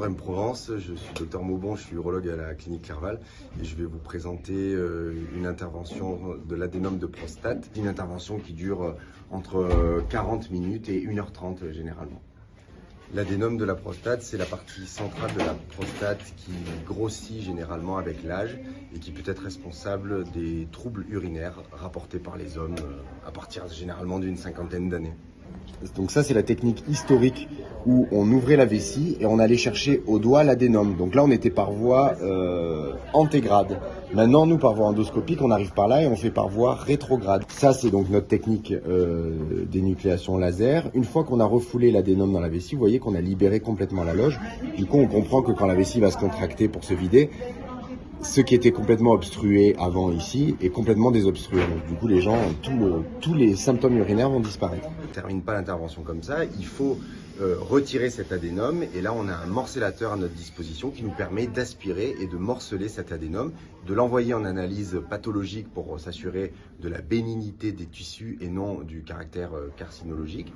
Bonjour M Provence, je suis Dr Maubon, je suis urologue à la clinique Clerval et je vais vous présenter une intervention de l'adénome de prostate. Une intervention qui dure entre 40 minutes et 1h30 généralement. L'adénome de la prostate, c'est la partie centrale de la prostate qui grossit généralement avec l'âge et qui peut être responsable des troubles urinaires rapportés par les hommes à partir généralement d'une cinquantaine d'années. Donc ça, c'est la technique historique où on ouvrait la vessie et on allait chercher au doigt l'adénome. Donc là, on était par voie antégrade. Maintenant, nous, par voie endoscopique, on arrive par là et on fait par voie rétrograde. Ça, c'est donc notre technique d'énucléation laser. Une fois qu'on a refoulé l'adénome dans la vessie, vous voyez qu'on a libéré complètement la loge. Du coup, on comprend que quand la vessie va se contracter pour se vider, ce qui était complètement obstrué avant ici est complètement désobstrué. Donc, du coup, les gens, tous les symptômes urinaires vont disparaître. On ne termine pas l'intervention comme ça. Il faut retirer cet adénome. Et là, on a un morcellateur à notre disposition qui nous permet d'aspirer et de morceler cet adénome, de l'envoyer en analyse pathologique pour s'assurer de la bénignité des tissus et non du caractère carcinologique.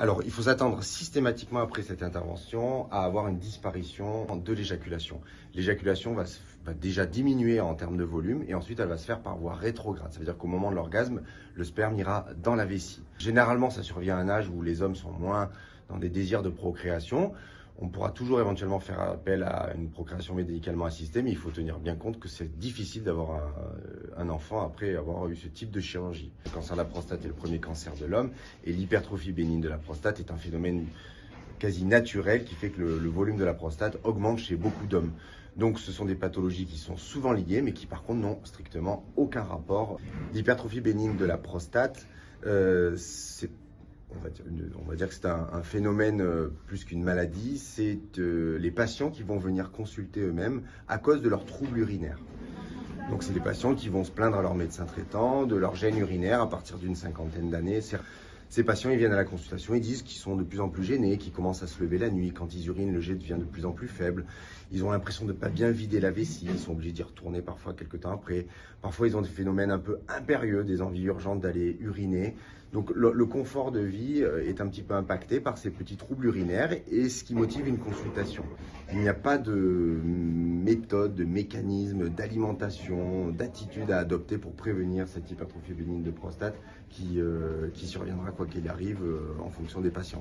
Alors, il faut s'attendre systématiquement après cette intervention à avoir une disparition de l'éjaculation. L'éjaculation va déjà diminuer en termes de volume et ensuite elle va se faire par voie rétrograde. Ça veut dire qu'au moment de l'orgasme, le sperme ira dans la vessie. Généralement, ça survient à un âge où les hommes sont moins dans des désirs de procréation. On pourra toujours éventuellement faire appel à une procréation médicalement assistée, mais il faut tenir bien compte que c'est difficile d'avoir un enfant après avoir eu ce type de chirurgie. Le cancer de la prostate est le premier cancer de l'homme et l'hypertrophie bénigne de la prostate est un phénomène quasi naturel qui fait que le volume de la prostate augmente chez beaucoup d'hommes. Donc ce sont des pathologies qui sont souvent liées, mais qui par contre n'ont strictement aucun rapport. L'hypertrophie bénigne de la prostate, on va dire que c'est un phénomène plus qu'une maladie. C'est les patients qui vont venir consulter eux-mêmes à cause de leurs troubles urinaires. Donc c'est des patients qui vont se plaindre à leur médecin traitant de leur gêne urinaire à partir d'une cinquantaine d'années. Ces patients, ils viennent à la consultation, ils disent qu'ils sont de plus en plus gênés, qu'ils commencent à se lever la nuit. Quand ils urinent, le jet devient de plus en plus faible. Ils ont l'impression de ne pas bien vider la vessie. Ils sont obligés d'y retourner parfois quelques temps après. Parfois, ils ont des phénomènes un peu impérieux, des envies urgentes d'aller uriner. Donc le confort de vie est un petit peu impacté par ces petits troubles urinaires et ce qui motive une consultation. Il n'y a pas de méthode, de mécanisme, d'alimentation, d'attitude à adopter pour prévenir cette hypertrophie bénigne de prostate qui surviendra quoi qu'il arrive en fonction des patients.